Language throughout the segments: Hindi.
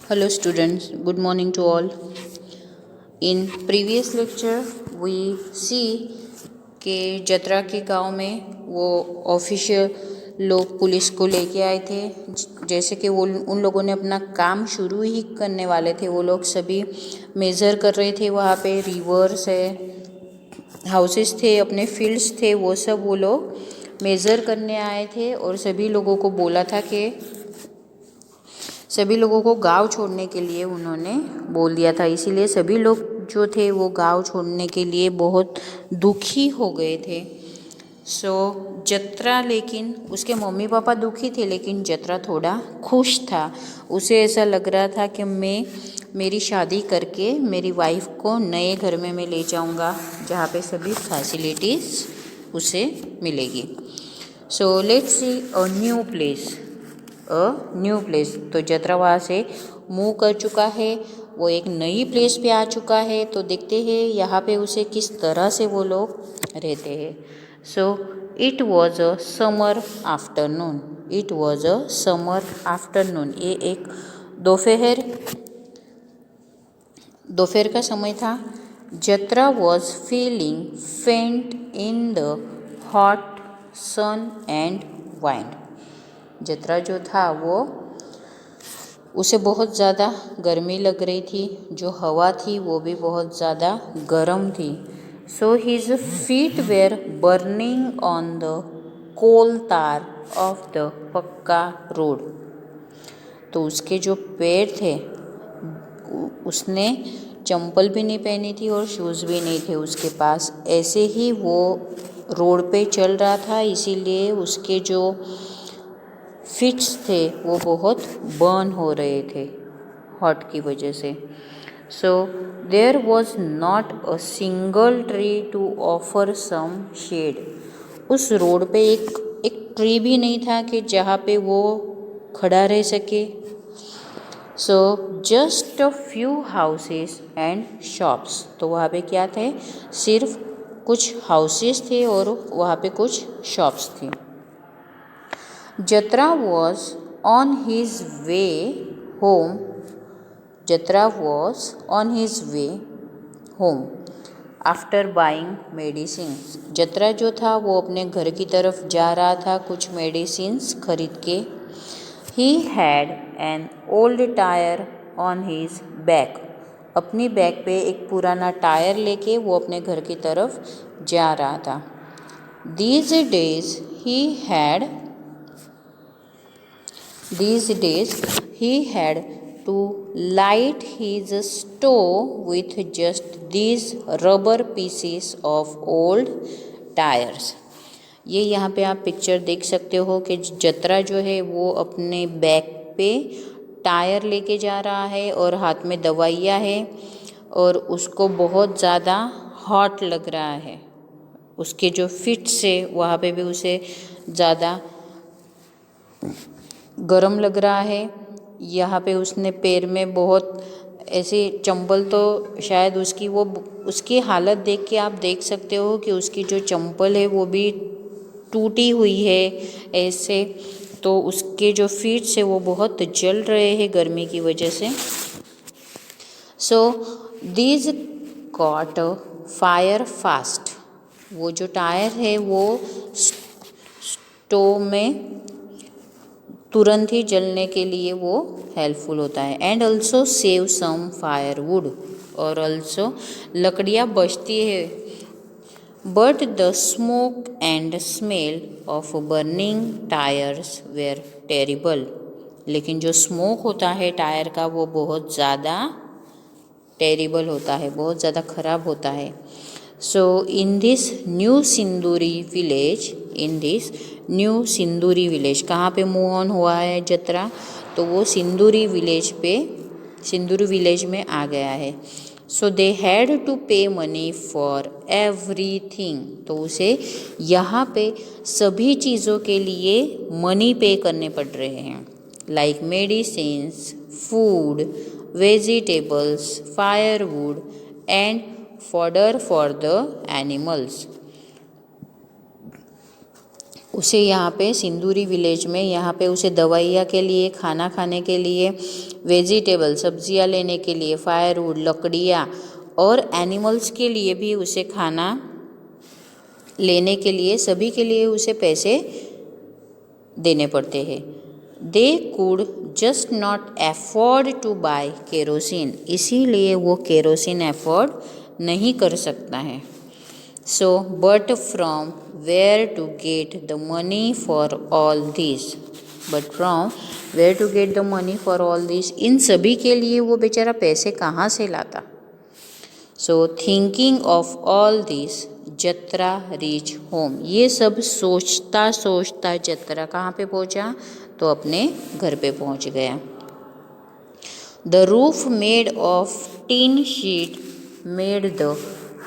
Hello students, good morning to all. In previous lecture we see कि जतरा के गांव में वो ऑफिशियल लोग पुलिस को लेके आए थे। जैसे कि वो उन लोगों ने अपना काम शुरू ही करने वाले थे। वो लोग सभी मेज़र कर रहे थे, वहाँ पे रिवर्स है, हाउसेस थे, अपने फील्ड्स थे, वो सब वो लोग मेज़र करने आए थे और सभी लोगों को बोला था कि सभी लोगों को गांव छोड़ने के लिए उन्होंने बोल दिया था। इसीलिए सभी लोग जो थे वो गांव छोड़ने के लिए बहुत दुखी हो गए थे। जतरा, लेकिन उसके मम्मी पापा दुखी थे, लेकिन जतरा थोड़ा खुश था। उसे ऐसा लग रहा था कि मैं मेरी शादी करके मेरी वाइफ को नए घर में मैं ले जाऊंगा जहाँ पे सभी फैसिलिटीज़ उसे मिलेगी। Let's see a new place. तो जतरा वहाँ से मूव कर चुका है, वो एक नई प्लेस पे आ चुका है। तो देखते हैं यहाँ पे उसे किस तरह से वो लोग रहते हैं। It was a summer afternoon. It was a summer afternoon. ये एक दोपहर का समय था। जतरा was feeling faint in the hot sun and wind. Jatra जो था वो उसे बहुत ज़्यादा गर्मी लग रही थी, जो हवा थी वो भी बहुत ज़्यादा गर्म थी। His feet were burning on the coal tar of the पक्का रोड। तो उसके जो पैर थे, उसने चंपल भी नहीं पहनी थी और शूज़ भी नहीं थे उसके पास। ऐसे ही वो रोड पे चल रहा था, इसीलिए उसके जो फिट्स थे वो बहुत बर्न हो रहे थे हॉट की वजह से। There was not a single tree to offer some shade. उस रोड पे एक ट्री भी नहीं था कि जहाँ पे वो खड़ा रह सके। Just a few houses and shops. तो वहाँ पे क्या थे? सिर्फ कुछ हाउसेस थे और वहाँ पे कुछ शॉप्स थी। Jatra was on his way home. Jatra was on his way home after buying medicines. जतरा जो था वो अपने घर की तरफ जा रहा था कुछ मेडिसिन्स खरीद के। He had an old tire on his back. अपनी बैक पे एक पुराना टायर लेके वो अपने घर की तरफ जा रहा था। These days he had to light his stove with just these rubber pieces of old tires. ये यहाँ पे आप पिक्चर देख सकते हो कि जतरा जो है वो अपने बैक पे टायर लेके जा रहा है और हाथ में दवाइयाँ है और उसको बहुत ज़्यादा हॉट लग रहा है। उसके जो फिट से वहाँ पे भी उसे ज़्यादा गरम लग रहा है। यहाँ पे उसने पैर में बहुत ऐसे चंपल, तो शायद उसकी हालत देख के आप देख सकते हो कि उसकी जो चंपल है वो भी टूटी हुई है ऐसे। तो उसके जो फीट है वो बहुत जल रहे हैं गर्मी की वजह से। These cot fire fast. वो जो टायर है वो स्टोव में तुरंत ही जलने के लिए वो हेल्पफुल होता है। And also save some firewood. और ऑल्सो लकड़ियाँ बचती है। But the smoke and smell of burning tyres were terrible. लेकिन जो स्मोक होता है टायर का वो बहुत ज़्यादा टेरिबल होता है, बहुत ज़्यादा ख़राब होता है। इन दिस न्यू सिंदूरी विलेज, कहाँ पे मूव ऑन हुआ है जतरा? तो वो सिंदूरी विलेज में आ गया है। दे हैड टू पे मनी फॉर एवरीथिंग। तो उसे यहाँ पे सभी चीज़ों के लिए मनी पे करने पड़ रहे हैं, like medicines, food, vegetables, firewood and fodder for the animals. उसे यहाँ पे सिंदूरी विलेज में यहाँ पे उसे दवाइयाँ के लिए, खाना खाने के लिए, वेजिटेबल सब्जियाँ लेने के लिए, फायरवुड लकड़ियाँ और एनिमल्स के लिए भी उसे खाना लेने के लिए, सभी के लिए उसे पैसे देने पड़ते हैं। They could just not afford to buy kerosene, इसीलिए वो केरोसिन एफोर्ड नहीं कर सकता है। So but from where to get the money for all this, but from where to get the money for all this, इन सभी के लिए वो बेचारा पैसे कहाँ से लाता। So thinking of all this Jatra reach home, ये सब सोचता सोचता जत्रा कहाँ पे पहुँचा, तो अपने घर पे पहुँच गया। The roof made of tin sheet made the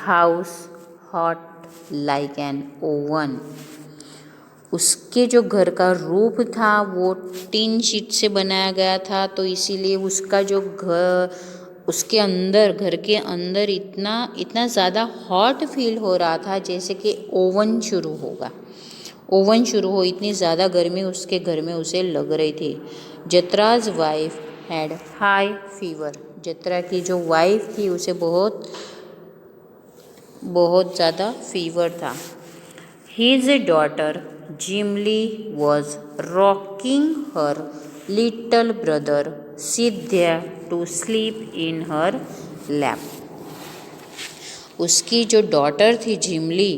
house hot like an oven, उसके जो घर का रूफ था वो टिन शीट से बनाया गया था, तो इसीलिए उसका जो घर, उसके अंदर, घर के अंदर इतना ज़्यादा हॉट फील हो रहा था जैसे कि ओवन शुरू होगा, ओवन शुरू हो, इतनी ज़्यादा गर्मी उसके घर में उसे लग रही थी। जत्राज वाइफ हैड हाई फीवर, जत्रा की जो वाइफ थी उसे बहुत ज़्यादा फीवर था। His daughter Jimli was rocking her little brother Siddhya to sleep in her lap, उसकी जो डॉटर थी जिमली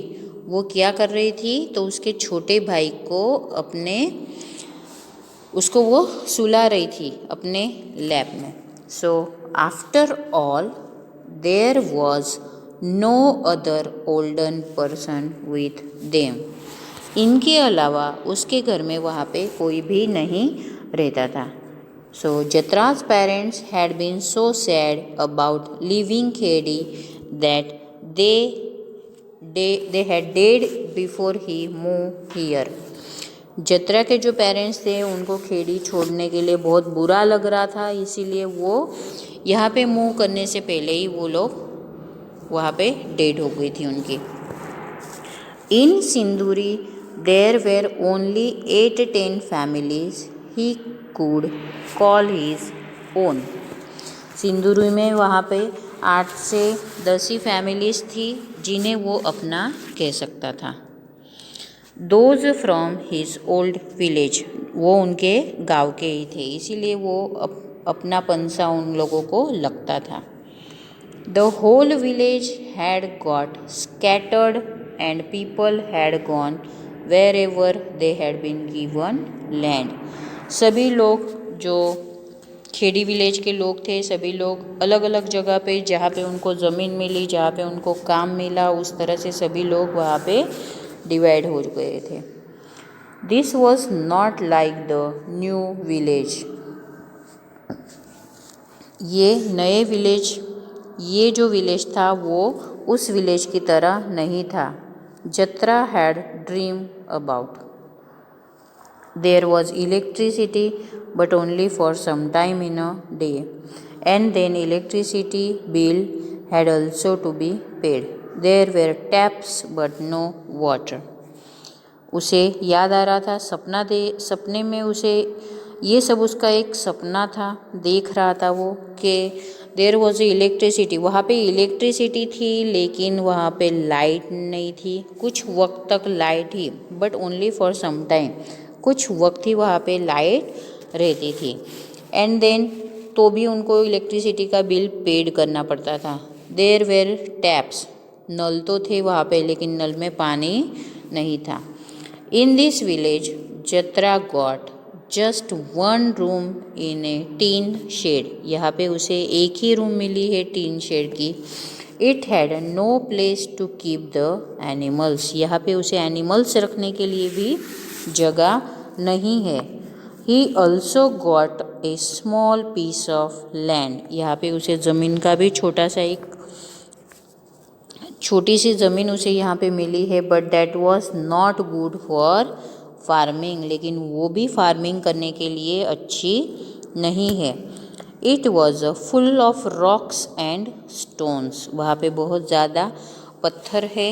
वो क्या कर रही थी, तो उसके छोटे भाई को उसको वो सुला रही थी अपने लैप में। So after all there was no other olden person with them, इनके अलावा उसके घर में वहाँ पे कोई भी नहीं रहता था। So Jatra's parents had been so sad about living Khedi that they had died before he moved here, जत्रा के जो पेरेंट्स थे उनको खेड़ी छोड़ने के लिए बहुत बुरा लग रहा था, इसीलिए वो यहाँ पे मूव करने से पहले ही वो लोग वहाँ पे डेड हो गई थी उनकी। In Sindoori there were only 8-10 families ही could call his own, Sindoori में वहाँ पे 8 से 10 ही फैमिलीज थी जिन्हें वो अपना कह सकता था। Those from his old village, वो उनके गांव के ही थे, इसीलिए वो अपना पंसा उन लोगों को लगता था। The whole village had got scattered and people had gone wherever they had been given land, सभी लोग जो खेड़ी विलेज के लोग थे, सभी लोग अलग अलग जगह पे, जहाँ पे उनको ज़मीन मिली, जहाँ पे उनको काम मिला, उस तरह से सभी लोग वहाँ पे डिवाइड हो गए थे। This was not like the new village, ये नए विलेज, ये जो विलेज था वो उस विलेज की तरह नहीं था। Jatra had dream about, there was electricity but only for some time in a day, and then electricity bill had also to be paid. There were taps but no water. उसे याद आ रहा था, सपने में उसे ये सब उसका एक सपना था, देख रहा था वो कि देयर वॉज इलेक्ट्रिसिटी, वहाँ पे इलेक्ट्रिसिटी थी लेकिन वहाँ पे लाइट नहीं थी, कुछ वक्त तक लाइट ही, but only for some time, कुछ वक्त ही वहाँ पे लाइट रहती थी। एंड देन तो भी उनको इलेक्ट्रिसिटी का बिल पेड करना पड़ता था। देयर वेर टैप्स, नल तो थे वहाँ पे लेकिन नल में पानी नहीं था। In this village Jatra got just 1 room in a tin shed, यहाँ पे उसे एक ही रूम मिली है टीन शेड की। It had no place to keep the animals, यहाँ पे उसे एनिमल्स रखने के लिए भी जगह नहीं है। He also got a small piece of land, यहाँ पे उसे ज़मीन का भी छोटी सी ज़मीन उसे यहाँ पे मिली है, but that was not good for farming, लेकिन वो भी फार्मिंग करने के लिए अच्छी नहीं है। It was full of rocks and stones, वहाँ पे बहुत ज़्यादा पत्थर है,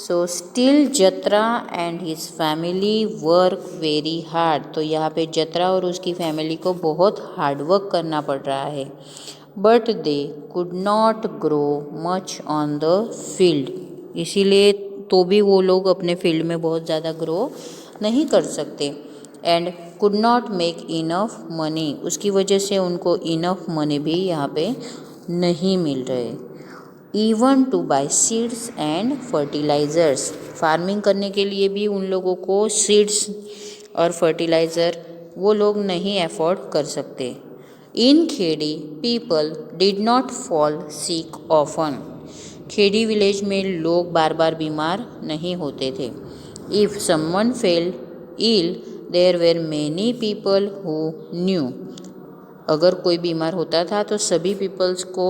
सो स्टिल जत्रा and his family work very hard. तो यहाँ पे जत्रा और उसकी फैमिली को बहुत हार्ड वर्क करना पड़ रहा है। But they could not grow much on the field. इसीलिए तो भी वो लोग अपने फील्ड में बहुत ज़्यादा ग्रो नहीं कर सकते। And could not make enough money, उसकी वजह से उनको इनफ मनी भी यहाँ पे नहीं मिल रहे। Even to buy seeds and fertilisers, farming करने के लिए भी उन लोगों को सीड्स और फर्टिलाइज़र वो लोग नहीं अफोर्ड कर सकते। In Khedi people did not fall sick often. Khedi village में लोग बार बार बीमार नहीं होते थे। If someone fell ill there were many people who knew. अगर कोई बीमार होता था तो सभी पीपल्स को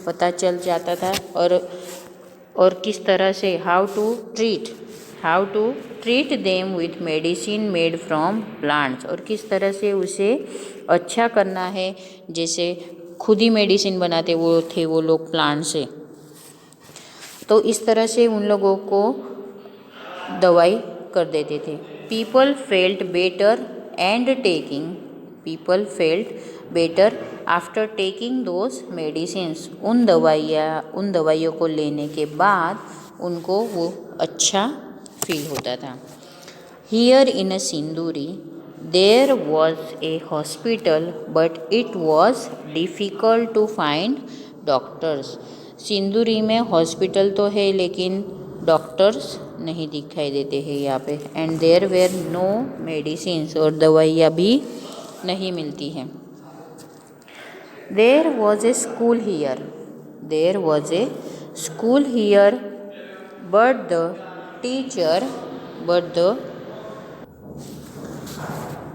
पता चल जाता था और किस तरह से how to treat them with medicine made from plants, और किस तरह से उसे अच्छा करना है, जैसे खुद ही मेडिसिन बनाते वो लोग प्लांट से। तो इस तरह से उन लोगों को दवाई कर देते थे। People felt better after taking those medicines. उन दवाइयों को लेने के बाद उनको वो अच्छा फील होता था। Here in Sindoori there was a hospital but it was difficult to find doctors. Sindoori में हॉस्पिटल तो है लेकिन डॉक्टर्स नहीं दिखाई देते हैं यहाँ पे। And there were no medicines, और दवाइयाँ भी नहीं मिलती हैं। There was a school here but the teacher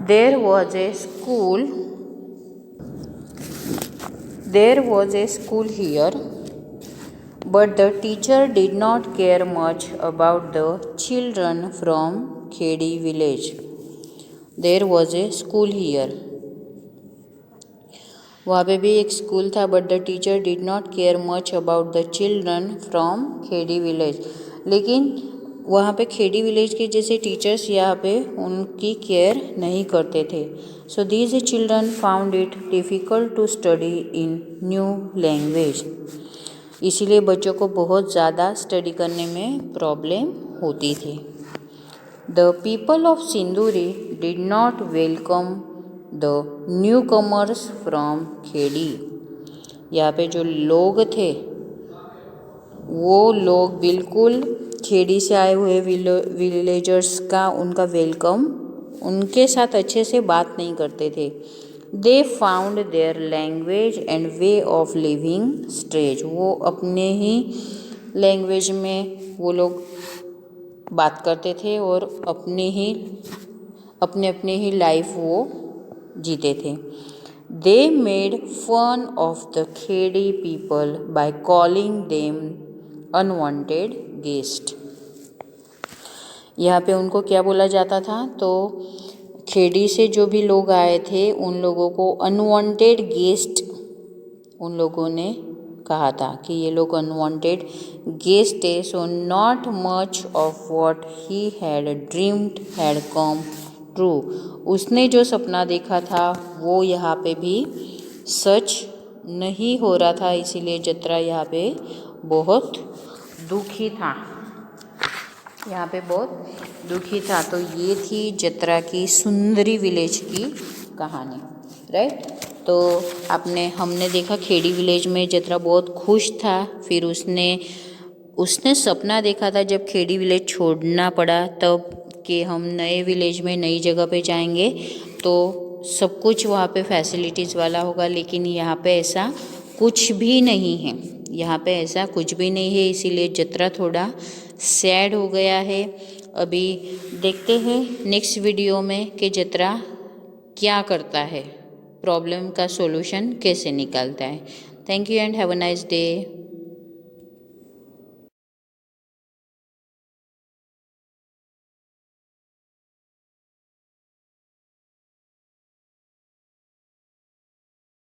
there was a school here, but the teacher did not care much about the children from Khedi village. There was a school here. वहाँ पे भी एक स्कूल था, but the teacher did not care much about the children from Khedi village. लेकिन वहाँ पे खेड़ी विलेज के जैसे टीचर्स यहाँ पे उनकी केयर नहीं करते थे। So these children found it difficult to study in new language. इसीलिए बच्चों को बहुत ज़्यादा स्टडी करने में प्रॉब्लम होती थी। The people of Sindoori did not welcome the newcomers from Khedi. यहाँ पे जो लोग थे वो लोग बिल्कुल खेड़ी से आए हुए विलेजर्स का उनका वेलकम, उनके साथ अच्छे से बात नहीं करते थे। They found their language and way of living strange. वो अपने ही लैंग्वेज में वो लोग बात करते थे और अपने ही लाइफ वो जीते थे। They made fun of the Khedi people by calling them unwanted guest. यहाँ पे उनको क्या बोला जाता था, तो खेड़ी से जो भी लोग आए थे उन लोगों को अनवांटेड गेस्ट उन लोगों ने कहा था कि ये लोग अनवांटेड गेस्ट है। So not much of what he had dreamed had come true. उसने जो सपना देखा था वो यहाँ पे भी सच नहीं हो रहा था, इसीलिए जत्रा यहाँ पे बहुत दुखी था। तो ये थी जत्रा की सुंदरी विलेज की कहानी, राइट। तो हमने देखा खेड़ी विलेज में जत्रा बहुत खुश था। फिर उसने सपना देखा था जब खेड़ी विलेज छोड़ना पड़ा तब कि हम नए विलेज में नई जगह पे जाएंगे तो सब कुछ वहाँ पे फैसिलिटीज़ वाला होगा, लेकिन यहाँ पे ऐसा कुछ भी नहीं है। इसीलिए जत्रा थोड़ा सैड हो गया है। अभी देखते हैं नेक्स्ट वीडियो में कि जत्रा क्या करता है, प्रॉब्लम का सॉल्यूशन कैसे निकालता है। Thank you and have a nice day.